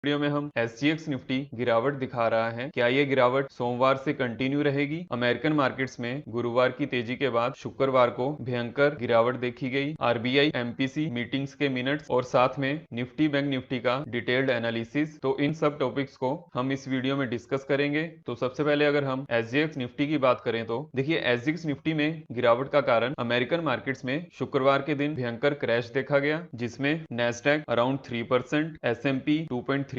Video में हम SGX Nifty गिरावट दिखा रहा है। क्या ये गिरावट सोमवार से कंटिन्यू रहेगी? अमेरिकन मार्केट्स में गुरुवार की तेजी के बाद शुक्रवार को भयंकर गिरावट देखी गई। RBI MPC मीटिंग्स के मिनट्स और साथ में निफ्टी बैंक निफ्टी का डिटेल्ड एनालिसिस, तो इन सब टॉपिक्स को हम इस वीडियो में डिस्कस करेंगे। तो सबसे पहले अगर हम SGX निफ्टी की बात करें तो देखिए, SGX निफ्टी में गिरावट का कारण अमेरिकन मार्केट्स में शुक्रवार के दिन भयंकर क्रैश देखा गया, जिसमें नैस्डैक अराउंड 3%, S&P 2.3%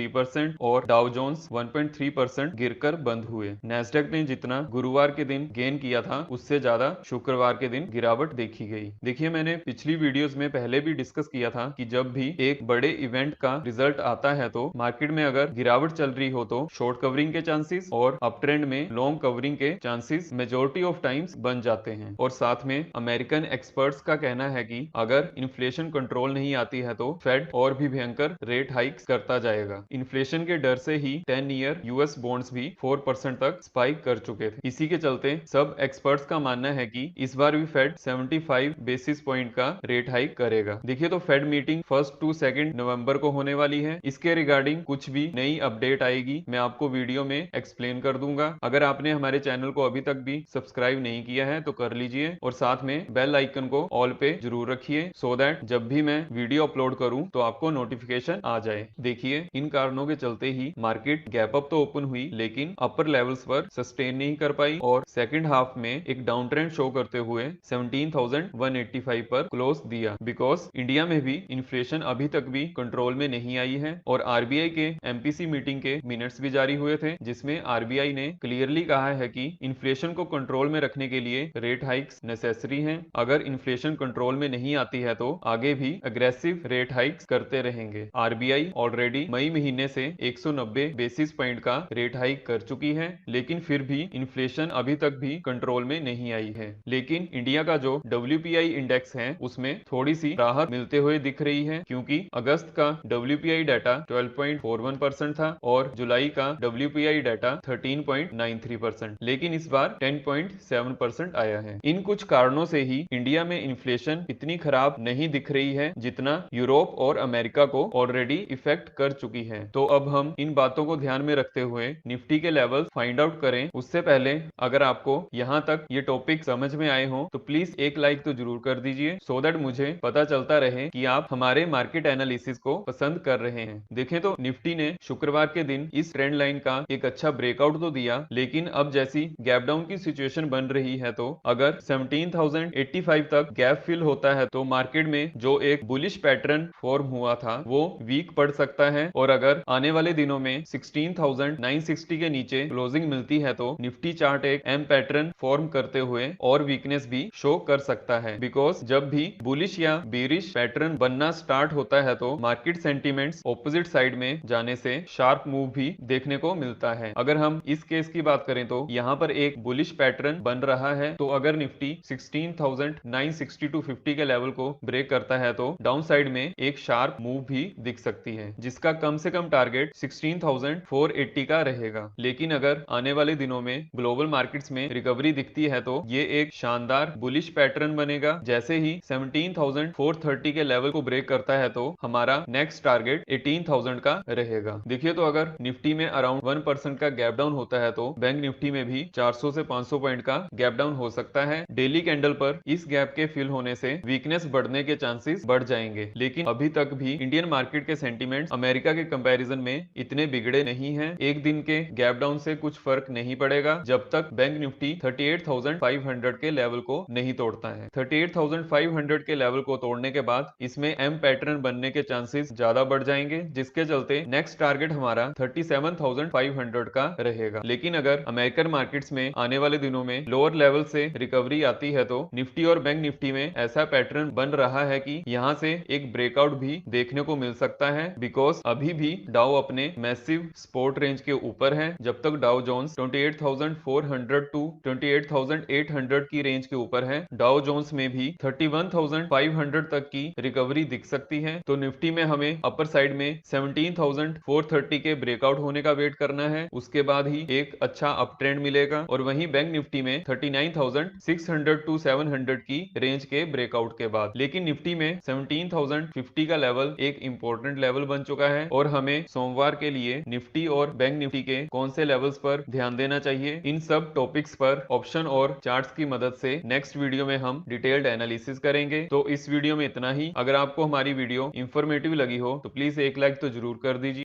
और डाउ जोन्स 1.3% गिरकर बंद हुए। नैस्डैक ने जितना गुरुवार के दिन गेन किया था, उससे ज्यादा शुक्रवार के दिन गिरावट देखी गई। देखिए, मैंने पिछली वीडियोस में पहले भी डिस्कस किया था कि जब भी एक बड़े इवेंट का रिजल्ट आता है तो मार्केट में अगर गिरावट चल रही हो तो शॉर्ट कवरिंग के चांसेस और अप ट्रेंड में लॉन्ग कवरिंग के चांसेस मेजोरिटी ऑफ टाइम्स बन जाते हैं। और साथ में अमेरिकन एक्सपर्ट्स का कहना है कि अगर इन्फ्लेशन कंट्रोल नहीं आती है तो फेड और भी भयंकर रेट हाइक्स करता जाएगा। इन्फ्लेशन के डर से ही 10 ईयर US बॉन्ड्स भी 4% तक स्पाइक कर चुके थे। इसी के चलते सब एक्सपर्ट्स का मानना है कि इस बार भी फेड 75 बेसिस पॉइंट का रेट हाइक करेगा। देखिए, तो फेड मीटिंग 1 to 2 नवंबर को होने वाली है। इसके रिगार्डिंग कुछ भी नई अपडेट आएगी, मैं आपको वीडियो में एक्सप्लेन कर दूंगा। अगर आपने हमारे चैनल को अभी तक भी सब्सक्राइब नहीं किया है तो कर लीजिए और साथ में बेल आइकन को ऑल पे जरूर रखिए, सो दैट जब भी मैं वीडियो अपलोड करूं तो आपको नोटिफिकेशन आ जाए। देखिए, इन कारणों के चलते ही मार्केट गैप अप तो ओपन हुई, लेकिन अपर लेवल्स पर सस्टेन नहीं कर पाई और सेकंड हाफ में एक डाउन ट्रेंड शो करते हुए 17,185 पर क्लोज दिया। बिकॉज इंडिया में भी इन्फ्लेशन अभी तक भी कंट्रोल में नहीं आई है और RBI के MPC मीटिंग के मिनट्स भी जारी हुए थे, जिसमें RBI ने क्लियरली कहा है कि इन्फ्लेशन को कंट्रोल में रखने के लिए रेट हाइक्स नेसेसरी हैं। अगर इन्फ्लेशन कंट्रोल में नहीं आती है तो आगे भी अग्रेसिव रेट हाइक्स करते रहेंगे। RBI ऑलरेडी मई महीने से 190 बेसिस पॉइंट का रेट हाइक कर चुकी है, लेकिन फिर भी इन्फ्लेशन अभी तक भी कंट्रोल में नहीं आई है। लेकिन इंडिया का जो WPI इंडेक्स है उसमें थोड़ी सी राहत मिलते हुए दिख रही है, क्योंकि अगस्त का WPI डाटा 12.41% था और जुलाई का WPI डाटा 13.93%, लेकिन इस बार 10.7% आया है। इन कुछ कारणों से ही इंडिया में इन्फ्लेशन इतनी खराब नहीं दिख रही है जितना यूरोप और अमेरिका को ऑलरेडी इफेक्ट कर चुकी है। तो अब हम इन बातों को ध्यान में रखते हुए निफ्टी के लेवल फाइंड आउट करें। उससे पहले अगर आपको यहाँ तक ये टॉपिक समझ में आए हो तो प्लीज एक लाइक तो जरूर कर दीजिए, सो दैट मुझे पता चलता रहे कि आप हमारे मार्केट एनालिसिस को पसंद कर रहे हैं। देखें तो निफ्टी ने शुक्रवार के दिन इस ट्रेंड लाइन का एक अच्छा ब्रेकआउट तो दिया, लेकिन अब जैसी गैप डाउन की सिचुएशन बन रही है तो अगर 17,085 तक गैप फिल होता है तो मार्केट में जो एक बुलिश पैटर्न फॉर्म हुआ था वो वीक पड़ सकता है और अगर आने वाले दिनों में 16,960 के नीचे क्लोजिंग मिलती है तो निफ्टी चार्ट एक एम पैटर्न फॉर्म करते हुए और वीकनेस भी शो कर सकता है। बिकॉज जब भी बुलिश या बेरिश पैटर्न बनना स्टार्ट होता है तो मार्केट सेंटीमेंट्स ऑपोजिट साइड में जाने से शार्प मूव भी देखने को मिलता है। अगर हम इस केस की बात करें तो यहाँ पर एक बुलिश पैटर्न बन रहा है, तो अगर निफ्टी 16,960 to 50 के लेवल को ब्रेक करता है तो डाउन साइड में एक शार्प मूव भी दिख सकती है, जिसका कम से कम टारगेट 16,480 का रहेगा। लेकिन अगर आने वाले दिनों में ग्लोबल मार्केट्स में रिकवरी दिखती है तो ये एक शानदार बुलिश पैटर्न बनेगा। जैसे ही 17,430 के लेवल को ब्रेक करता है तो हमारा नेक्स्ट टारगेट 18,000 का रहेगा। देखिए, तो अगर निफ्टी में अराउंड 1% का गैप डाउन होता है तो बैंक निफ्टी में भी 400 से 500 पॉइंट का गैप डाउन हो सकता है। डेली कैंडल पर इस गैप के फिल होने से वीकनेस बढ़ने के चांसेस बढ़ जाएंगे, लेकिन अभी तक भी इंडियन मार्केट के सेंटीमेंट्स अमेरिका के कंपैरिजन में इतने बिगड़े नहीं हैं। एक दिन के गैप डाउन से कुछ फर्क नहीं पड़ेगा जब तक बैंक निफ्टी 38,500 के लेवल को नहीं तोड़ता है। 38,500 के लेवल को तोड़ने के बाद इसमें एम पैटर्न बनने के चांसेस ज्यादा बढ़ जाएंगे, जिसके चलते नेक्स्ट टारगेट हमारा 37,500 का रहेगा। लेकिन अगर अमेरिकन मार्केट्स में आने वाले दिनों में लोअर लेवल से रिकवरी आती है तो निफ्टी और बैंक निफ्टी में ऐसा पैटर्न बन रहा है कि यहाँ से एक ब्रेकआउट भी देखने को मिल सकता है। बिकॉज अभी भी डाउ अपने मैसिव सपोर्ट रेंज के ऊपर है। जब तक डाउ जोन्स 28,400 टू 28,800 की रेंज के ऊपर है, डाउ जोन्स में भी 31,500 तक की रिकवरी दिख सकती है। तो निफ्टी में हमें अपर साइड में 17,430 के ब्रेकआउट होने का वेट करना है, उसके बाद ही एक अच्छा अप ट्रेंड मिलेगा। और वहीं बैंक निफ्टी में 39,600 टू 700 की रेंज के ब्रेकआउट के बाद। लेकिन निफ्टी में 17,050 का लेवल एक इंपॉर्टेंट लेवल बन चुका है और हमें सोमवार के लिए निफ्टी और बैंक निफ्टी के कौन से लेवल्स पर ध्यान देना चाहिए, इन सब टॉपिक्स पर ऑप्शन और चार्ट्स की मदद से नेक्स्ट वीडियो में हम डिटेल्ड एनालिसिस करेंगे। तो इस वीडियो में इतना ही। अगर आपको हमारी वीडियो इंफॉर्मेटिव लगी हो तो प्लीज एक लाइक तो जरूर कर दीजिए।